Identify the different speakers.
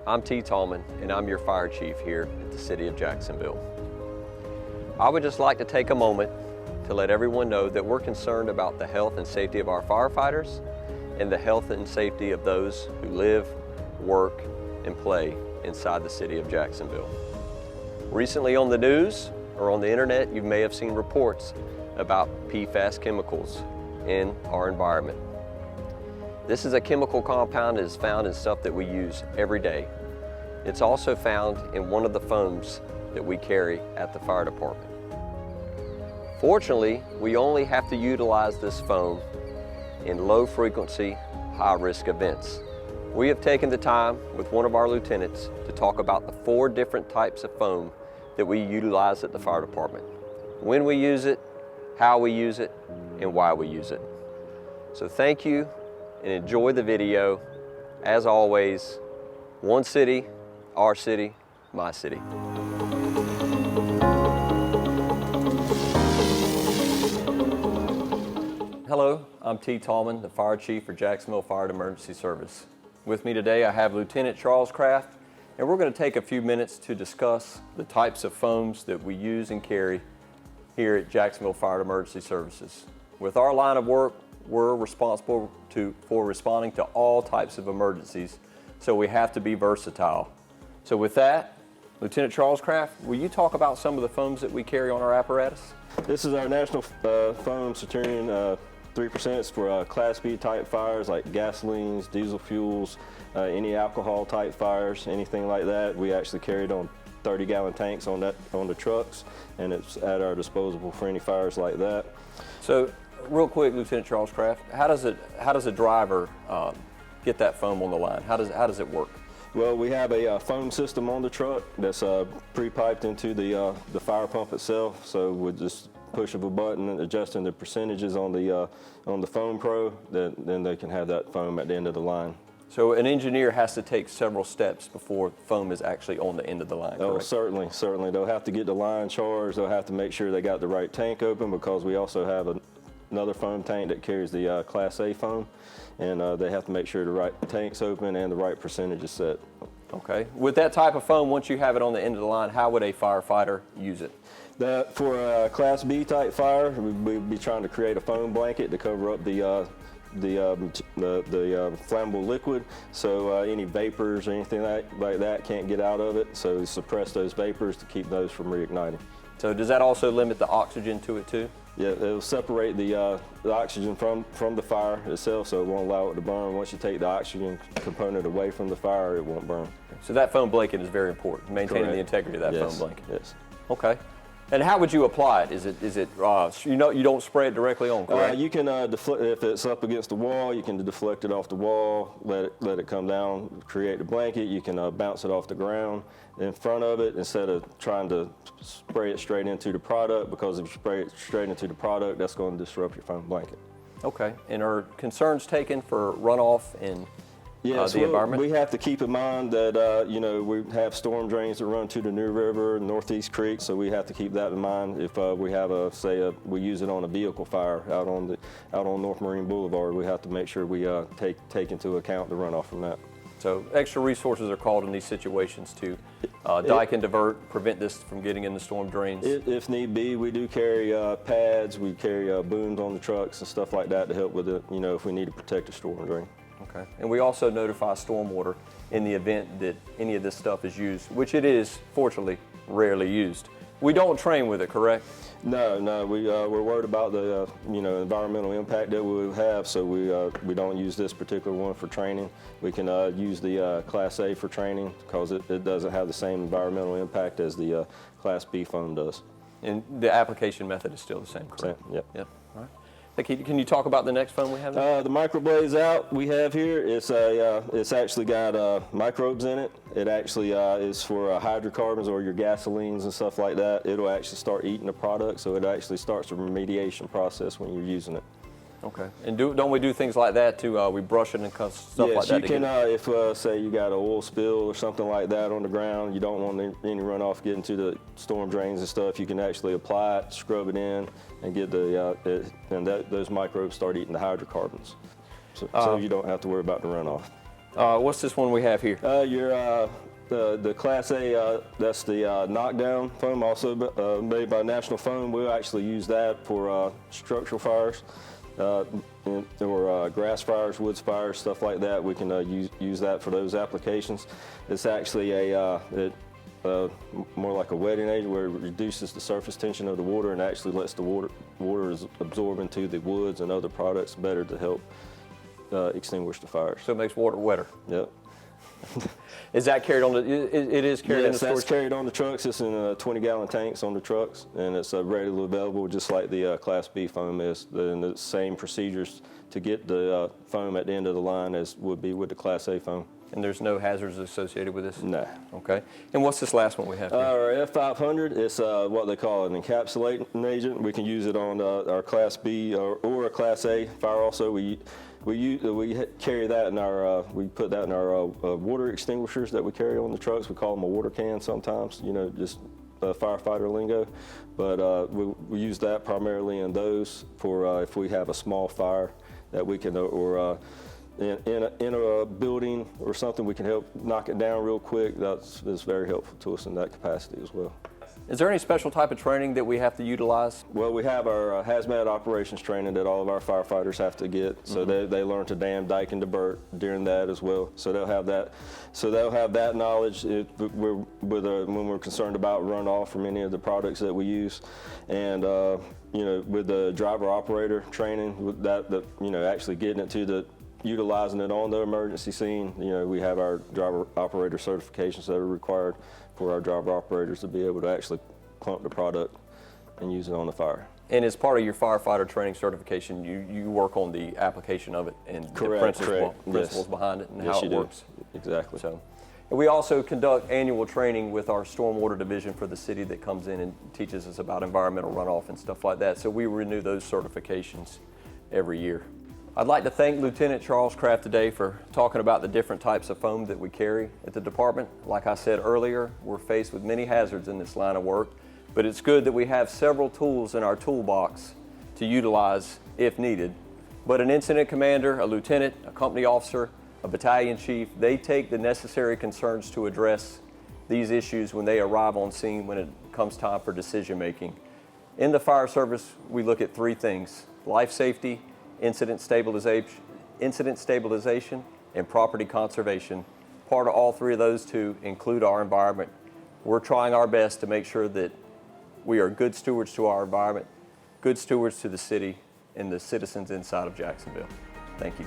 Speaker 1: I'm Tee Tallman, and I'm your fire chief here at the City of Jacksonville. I would just like to take a moment to let everyone know that we're concerned about the health and safety of our firefighters and the health and safety of those who live, work, and play inside the City of Jacksonville. Recently on the news or on the internet, you may have seen reports about PFAS chemicals in our environment. This is a chemical compound that is found in stuff that we use every day. It's also found in one of the foams that we carry at the fire department. Fortunately, we only have to utilize this foam in low frequency, high risk events. We have taken the time with one of our lieutenants to talk about the 4 different types of foam that we utilize at the fire department, when we use it, how we use it, and why we use it. So thank you and enjoy the video. As always, one city, our city, my city. Hello, I'm Tee Tallman, the Fire Chief for Jacksonville Fire Emergency Services. With me today I have Lieutenant Charles Craft, and we're going to take a few minutes to discuss the types of foams that we use and carry here at Jacksonville Fire Emergency Services. With our line of work, we're responsible for responding to all types of emergencies, so we have to be versatile. So with that, Lieutenant Charles Craft, will you talk about some of the foams that we carry on our apparatus?
Speaker 2: This is our national foam Saturnian 3% for Class B type fires like gasolines, diesel fuels, any alcohol type fires, anything like that. We actually carry it on 30-gallon tanks on the trucks, and it's at our disposal for any fires like that.
Speaker 1: So, real quick, Lieutenant Charles Craft, how does a driver get that foam on the line? How does it work?
Speaker 2: Well, we have a foam system on the truck that's pre-piped into the fire pump itself. So we just push of a button and adjusting the percentages on the Foam Pro, then they can have that foam at the end of the line. So
Speaker 1: an engineer has to take several steps before foam is actually on the end of the line, correct?
Speaker 2: Oh, certainly. They'll have to get the line charged. They'll have to make sure they got the right tank open, because we also have another foam tank that carries the Class A foam, and they have to make sure the right tank's open and the right percentage is set.
Speaker 1: Okay. With that type of foam, once you have it on the end of the line, how would a firefighter use it?
Speaker 2: For a Class B type fire, we'd be trying to create a foam blanket to cover up the flammable liquid, so any vapors or anything like that can't get out of it, so we suppress those vapors to keep those from reigniting.
Speaker 1: So does that also limit the oxygen to it too?
Speaker 2: Yeah, it'll separate the oxygen from the fire itself, so it won't allow it to burn. Once you take the oxygen component away from the fire, it won't burn.
Speaker 1: So that foam blanket is very important, maintaining
Speaker 2: Correct.
Speaker 1: the integrity of that
Speaker 2: Yes.
Speaker 1: foam blanket.
Speaker 2: Yes.
Speaker 1: Okay. And how would you apply it? Is it you don't spray it directly on, correct?
Speaker 2: You can deflect if it's up against the wall. You can deflect it off the wall, let it come down, create the blanket. You can bounce it off the ground in front of it instead of trying to spray it straight into the product, because if you spray it straight into the product, that's going to disrupt your foam blanket.
Speaker 1: Okay. And are concerns taken for runoff in the environment?
Speaker 2: We have to keep in mind that we have storm drains that run to the New River, Northeast Creek, so we have to keep that in mind. If we have we use it on a vehicle fire out on North Marine Boulevard, we have to make sure we take into account the runoff from that.
Speaker 1: So extra resources are called in these situations to dike and divert, prevent this from getting in the storm drains?
Speaker 2: If need be, we do carry pads, we carry booms on the trucks and stuff like that to help with it, if we need to protect a storm drain.
Speaker 1: Okay. And we also notify stormwater in the event that any of this stuff is used, which it is, fortunately, rarely used. We don't train with it, correct?
Speaker 2: No, we're worried about the environmental impact that we have, so we don't use this particular one for training. We can use the Class A for training, because it doesn't have the same environmental impact as the Class B foam does.
Speaker 1: And the application method is still the same, correct?
Speaker 2: Yep.
Speaker 1: All right. Can you talk about the next foam we have?
Speaker 2: The Microblades out we have here. It's actually got microbes in it. It actually is for hydrocarbons or your gasolines and stuff like that. It'll actually start eating the product, so it actually starts a remediation process when you're using it.
Speaker 1: Okay. And don't we do things like that too? We brush it and stuff like that?
Speaker 2: Yes, you can. If say you got an oil spill or something like that on the ground, you don't want any runoff getting to the storm drains and stuff. You can actually apply it, scrub it in, and get those microbes start eating the hydrocarbons. So you don't have to worry about the runoff.
Speaker 1: What's this one we have here?
Speaker 2: The Class A, that's the knockdown foam, also made by National Foam. We'll actually use that for structural fires, or grass fires, woods fires, stuff like that. We can use that for those applications. It's actually more like a wetting agent where it reduces the surface tension of the water and actually lets the water absorb into the woods and other products better to help extinguish the fires.
Speaker 1: So it makes water wetter.
Speaker 2: Yep.
Speaker 1: Is that carried on the, it is carried in the storage?
Speaker 2: That's carried on the trucks. It's in 20-gallon tanks on the trucks, and it's readily available just like the Class B foam is. And the same procedures to get the foam at the end of the line as would be with the Class A foam.
Speaker 1: And there's no hazards associated with this?
Speaker 2: No.
Speaker 1: Okay. And what's this last one we have here?
Speaker 2: Our F500 is what they call an encapsulating agent. We can use it on our Class B or a Class A fire also. We carry that in our, we put that in our water extinguishers that we carry on the trucks. We call them a water can sometimes, you know, just firefighter lingo. But we use that primarily in those for if we have a small fire that we can, or in a building or something, we can help knock it down real quick. That's very helpful to us in that capacity as well.
Speaker 1: Is there any special type of training that we have to utilize?
Speaker 2: Well, we have our hazmat operations training that all of our firefighters have to get. So they learn to dam, dike, and divert during that as well. So they'll have that. So they'll have that knowledge when we're concerned about runoff from any of the products that we use. And you know, with the driver operator training, with that you know, actually getting it to the utilizing it on the emergency scene. You know, we have our driver operator certifications that are required for our driver operators to be able to actually pump the product and use it on the fire.
Speaker 1: And as part of your firefighter training certification, you work on the application of it and the principles behind it and how it works.
Speaker 2: Exactly.
Speaker 1: So, and we also conduct annual training with our stormwater division for the city that comes in and teaches us about environmental runoff and stuff like that. So we renew those certifications every year. I'd like to thank Lieutenant Charles Kraft today for talking about the different types of foam that we carry at the department. Like I said earlier, we're faced with many hazards in this line of work, but it's good that we have several tools in our toolbox to utilize if needed. But an incident commander, a lieutenant, a company officer, a battalion chief, they take the necessary concerns to address these issues when they arrive on scene when it comes time for decision making. In the fire service, we look at three things: life safety, incident stabilization, and property conservation. Part of all three of those two include our environment. We're trying our best to make sure that we are good stewards to our environment, good stewards to the city and the citizens inside of Jacksonville. Thank you.